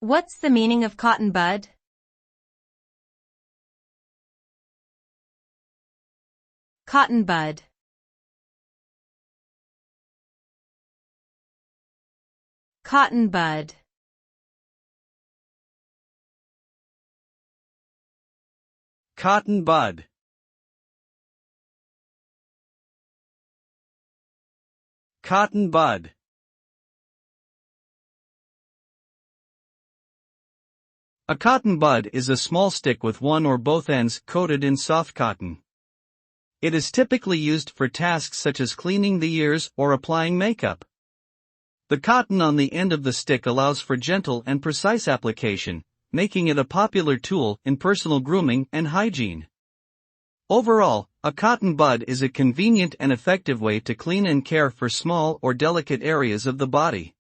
What's the meaning of cotton bud? Cotton bud. Cotton bud. Cotton bud. Cotton bud. A cotton bud is a small stick with one or both ends coated in soft cotton. It is typically used for tasks such as cleaning the ears or applying makeup. The cotton on the end of the stick allows for gentle and precise application, making it a popular tool in personal grooming and hygiene. Overall, a cotton bud is a convenient and effective way to clean and care for small or delicate areas of the body.